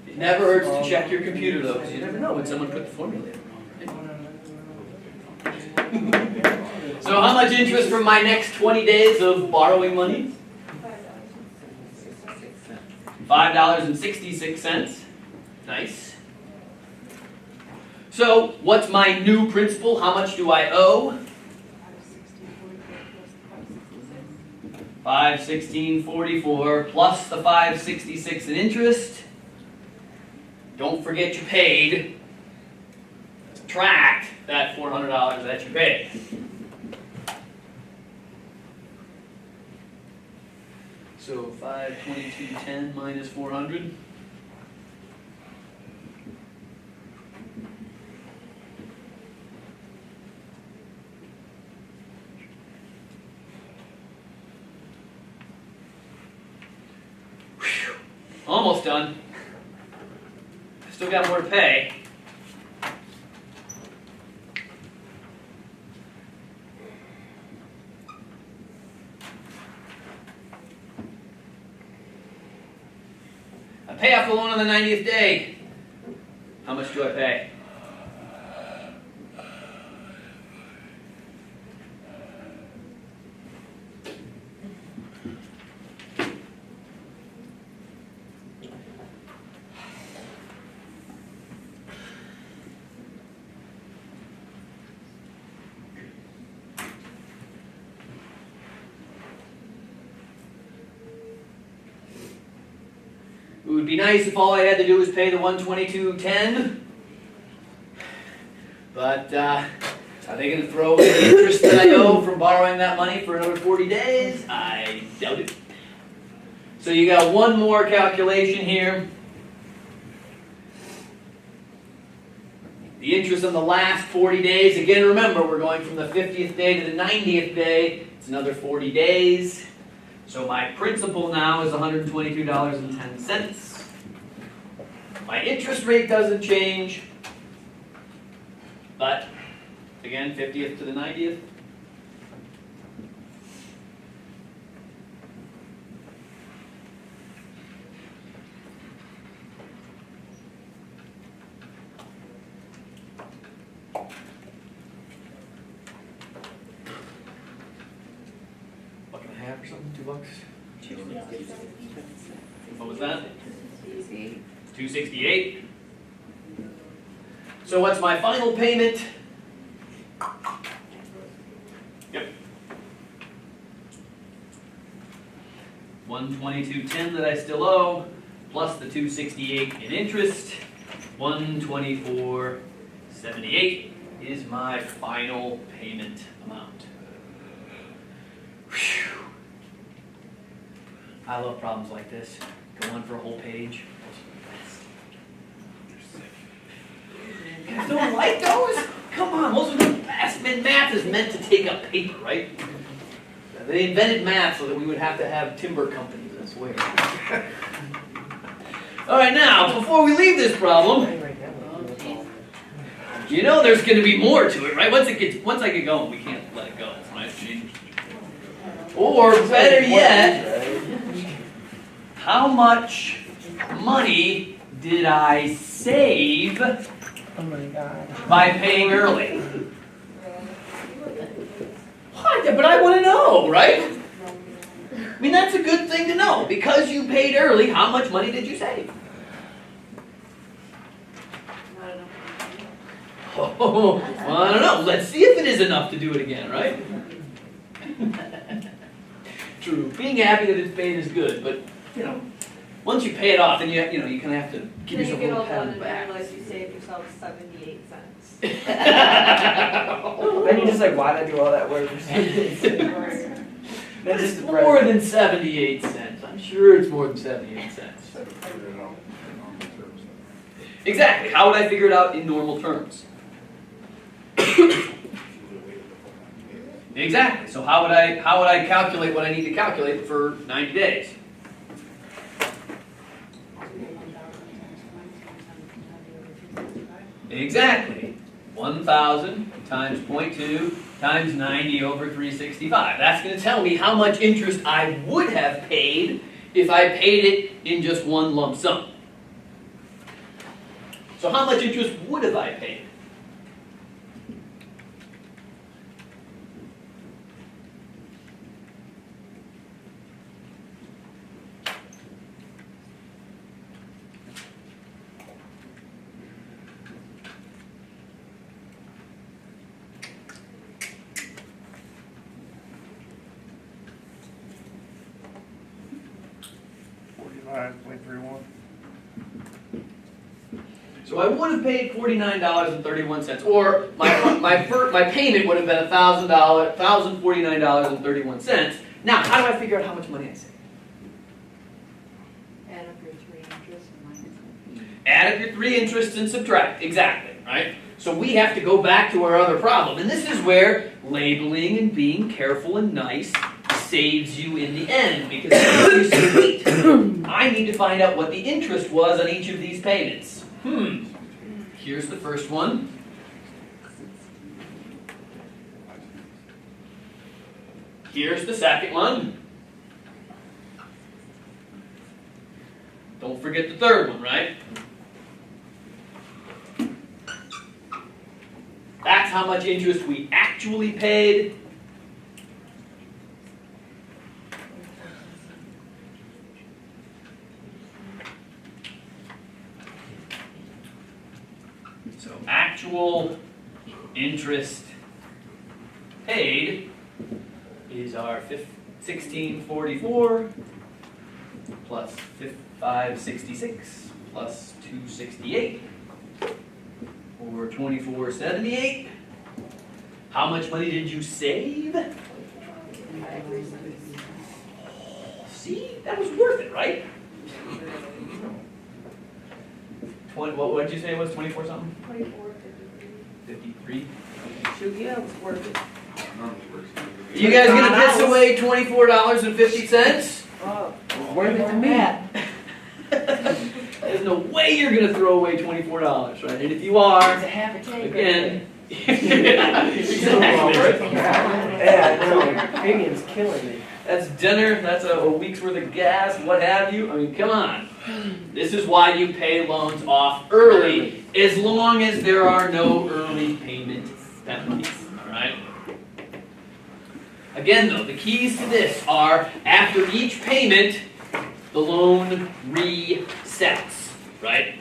It never hurts to check your computer though, because you never know when someone put the formula in wrong. So how much interest from my next 20 days of borrowing money? $5.66. Nice. So what's my new principal? How much do I owe? $516.44 plus the $566 in interest. Don't forget you paid. Subtract that $400 that you paid. So 522.10 minus 400. Whew. Almost done. Still got more to pay. I pay off the loan on the 90th day. How much do I pay? It would be nice if all I had to do was pay the $122.10, but are they going to throw in the interest that I owe from borrowing that money for another 40 days? I doubt it. So you got one more calculation here. The interest on the last 40 days, again remember we're going from the 50th day to the 90th day, it's another 40 days. So my principal now is $122.10. My interest rate doesn't change, but again, 50th to the 90th. What can I have or something? $2? What was that? 268. So what's my final payment? Yep. 122.10 that I still owe, plus the 268 in interest. 124.78 is my final payment amount. Whew. I love problems like this. Go on for a whole page. You guys don't like those? Come on, those are the best. Math is meant to take up paper, right? They invented math so that we would have to have timber companies, I swear. All right, now, before we leave this problem, you know there's going to be more to it, right? Once I get going, we can't let it go, right? Or better yet, how much money did I save by paying early? What? But I want to know, right? I mean, that's a good thing to know. Because you paid early, how much money did you save? Oh, well, I don't know. Let's see if it is enough to do it again, right? True. Being happy that it's paid is good, but you know, once you pay it off, then you kind of have to give yourself a little pat on the back. And you saved yourself 78 cents. Then you're just like, why'd I do all that work for 78 cents? That's just More than 78 cents. I'm sure it's more than 78 cents. Exactly. How would I figure it out in normal terms? Exactly. So how would I calculate what I need to calculate for 90 days? Exactly. 1,000 times 0.2 times 90 over 365. That's going to tell me how much interest I would have paid if I paid it in just one lump sum. So how much interest would have I paid? $49.31. So I would have paid $49.31, or my payment would have been $1,049.31. Now, how do I figure out how much money I saved? Add up your 3 interests and minus them. Add up your 3 interests and subtract. Exactly, right? So we have to go back to our other problem. And this is where labeling and being careful and nice saves you in the end. Because if you sweet, I need to find out what the interest was on each of these payments. Here's the first one. Here's the second one. Don't forget the third one, right? That's how much interest we actually paid. So actual interest paid is our 1644 plus 566 plus 268 over 2478. How much money did you save? See, that was worth it, right? What did you say it was? 24 something? 24, 53. Shoot, yeah, it was worth it. You guys gonna piss away $24.50? Oh, Worth it to me. There's no way you're gonna throw away $24, right? And if you are, It's a half a tank. again, Yeah, I know. Premium's killing me. that's dinner, that's a week's worth of gas, what have you. I mean, come on. This is why you pay loans off early, as long as there are no early payment penalties, all right? Again, though, the keys to this are after each payment, the loan resets, right?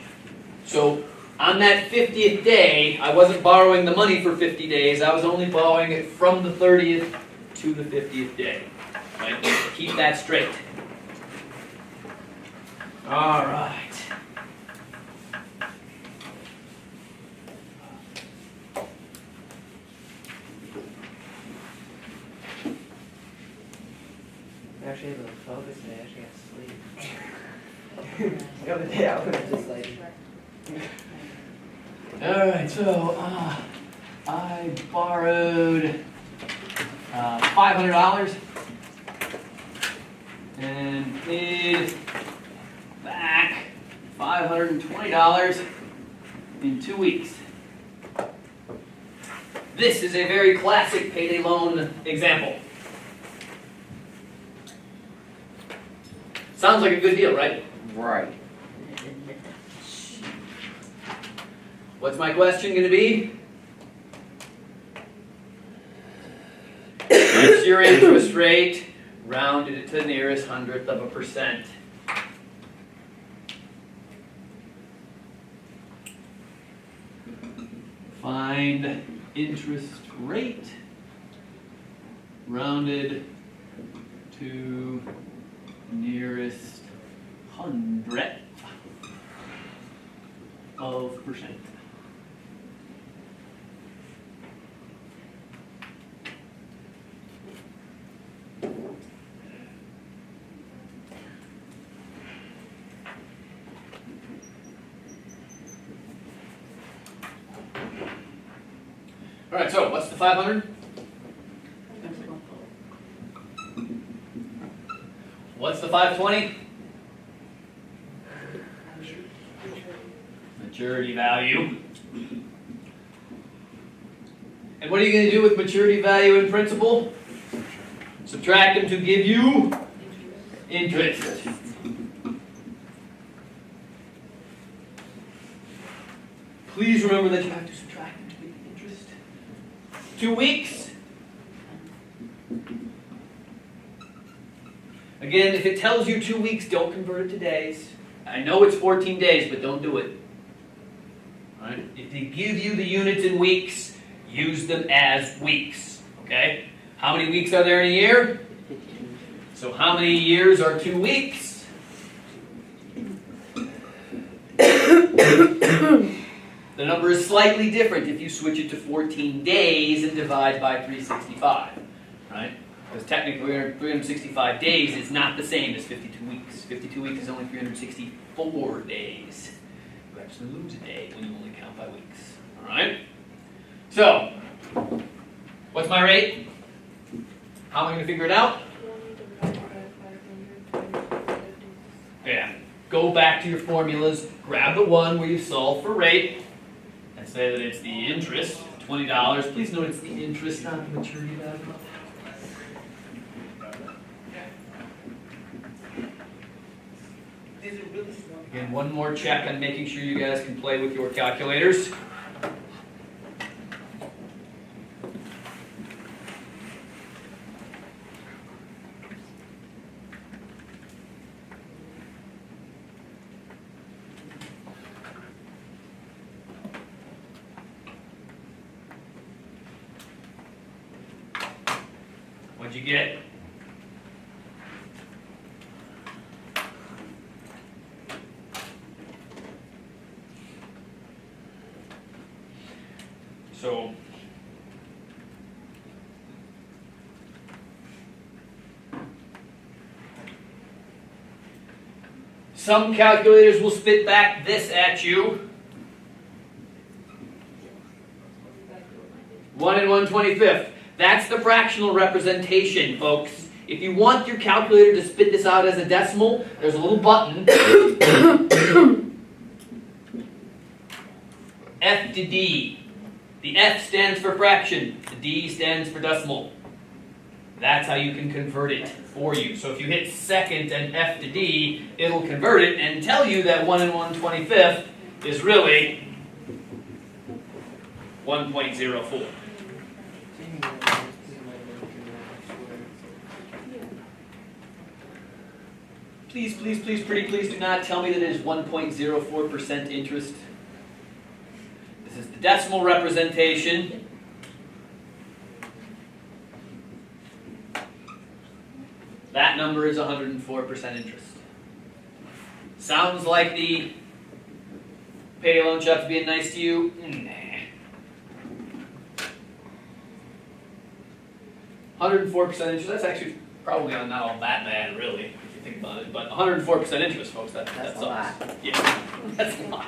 So on that 50th day, I wasn't borrowing the money for 50 days. I was only borrowing it from the 30th to the 50th day, right? Keep that straight. All right. Actually, able to focus today. I actually got to sleep. The other day I was just like, All right, so I borrowed $500 and paid back $520 in 2 weeks. This is a very classic payday loan example. Sounds like a good deal, right? right. What's my question going to be? What's your interest rate rounded to the nearest 100th%? Find interest rate rounded to nearest 100th of percent. All right, so what's the 500? What's the 520? Maturity value. And what are you going to do with maturity value and principal? Subtract them to give you interest. Please remember that you have to subtract them to get the interest. 2 weeks. Again, if it tells you 2 weeks, don't convert it to days. I know it's 14 days, but don't do it. All right? If they give you the units in weeks, use them as weeks. Okay? How many weeks are there in a year? So how many years are 2 weeks? The number is slightly different if you switch it to 14 days and divide by 365, right? Because technically 365 days is not the same as 52 weeks. 52 weeks is only 364 days. You actually lose a day when you only count by weeks, all right? So, what's my rate? How am I going to figure it out? Yeah. Go back to your formulas, grab the one where you solve for rate, and say that it's the interest, $20. Please note it's the interest, not the maturity value. Again, one more check on making sure you guys can play with your calculators. What'd you get? So, some calculators will spit back this at you. 1 and 1/25. That's the fractional representation, folks. If you want your calculator to spit this out as a decimal, there's a little button. F to D. The F stands for fraction. The D stands for decimal. That's how you can convert it for you. So if you hit second and F to D, it'll convert it and tell you that 1 and 1/25 is really 1.04. Please, please, please, pretty please do not tell me that it is 1.04% interest. This is the decimal representation. That number is 104% interest. Sounds like the payday loan shop's being nice to you? Nah. 104% interest, that's actually probably not all that bad, really, if you think about it. But 104% interest, folks, that's a lot. Yeah, that's a lot.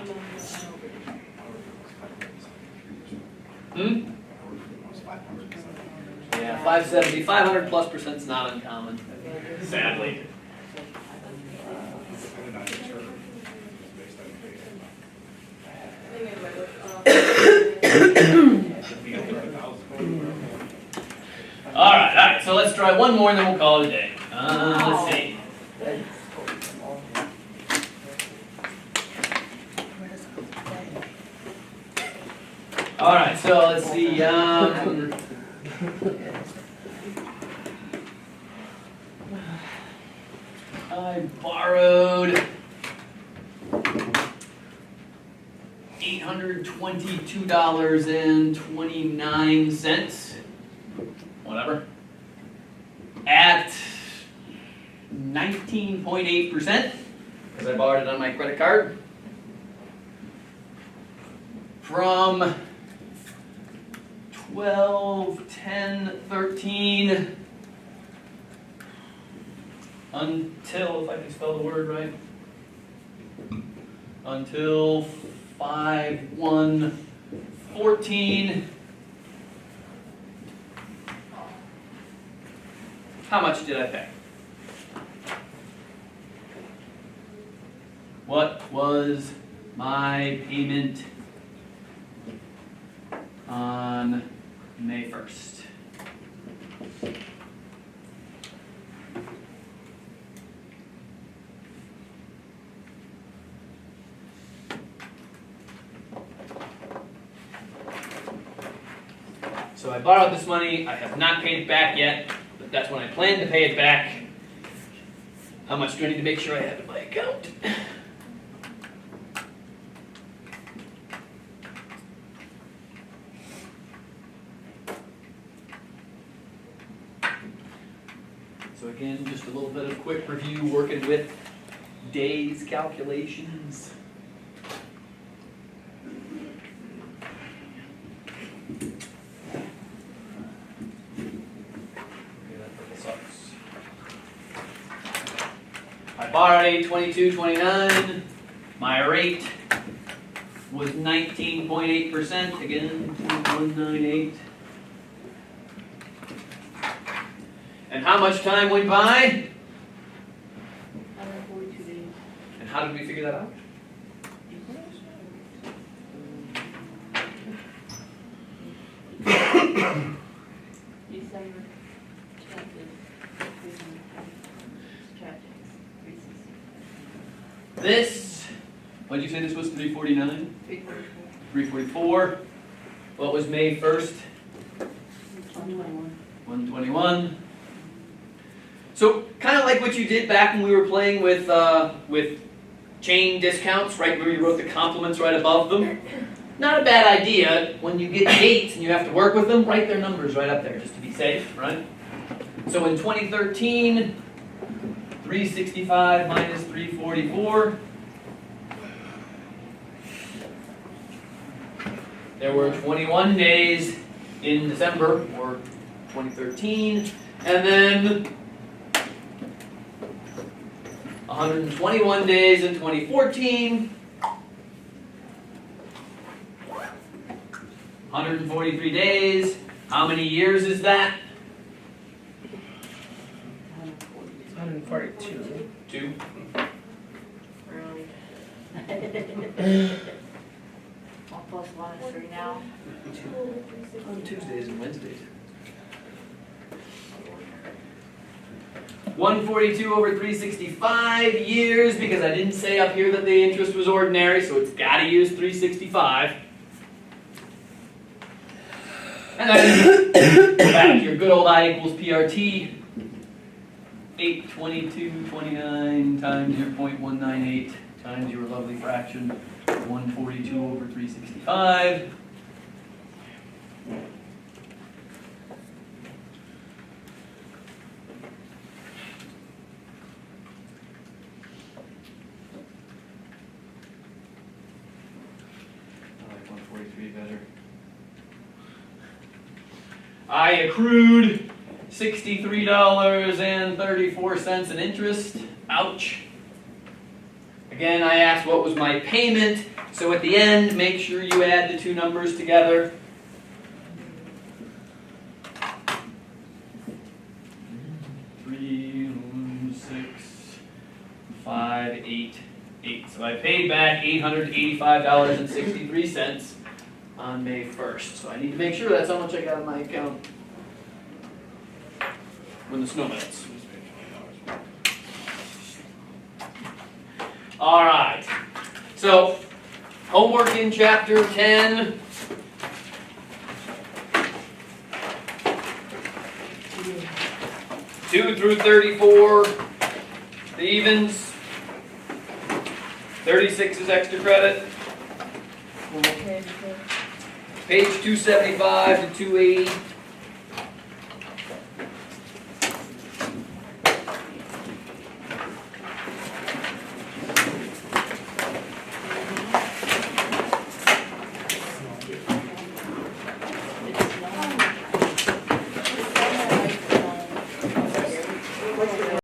Yeah, 570, 500 plus percent is not uncommon, sadly. All right, so let's try one more and then we'll call it a day. Let's see. All right, so let's see. I borrowed $822.29, whatever, at 19.8%, because I borrowed it on my credit card, from 12/10/13 until, if I can spell the word right, until 5/1/14. How much did I pay? What was my payment on May 1st. So I borrowed this money, I have not paid it back yet, but that's when I plan to pay it back. How much do I need to make sure I have in my account? So again, just a little bit of quick review, working with days calculations. I borrowed 822.29. My rate was 19.8%, again, 0.198. And how much time went by? 142 days. And how did we figure that out? December 10th is Chap. This, what did you say this was, 349? 344. What was May 1st? 121. So kind of like what you did back when we were playing with chain discounts, right, where you wrote the complements right above them. Not a bad idea. When you get dates and you have to work with them, write their numbers right up there just to be safe, right? So in 2013, 365 minus 344. There were 21 days in December for 2013, and then 121 days in 2014, 143 days. How many years is that? 142. 2. Really? 1 plus 1 is 3 now. On Tuesdays and Wednesdays. 142 over 365 years, because I didn't say up here that the interest was ordinary, so it's got to use 365. And then go back to your good old I equals PRT. 822.29 times your 0.198 times your lovely fraction. 142 over 365. I like 143 better. I accrued $63.34 in interest. Ouch. Again, I asked what was my payment, so at the end, make sure you add the two numbers together. $3,165,888. So I paid back $885.63 on May 1st. So I need to make sure that's how much I got in my account when the snow melts. All right. So homework in chapter 10. Two through 34, the evens. 36 is extra credit. Page 275 to 280.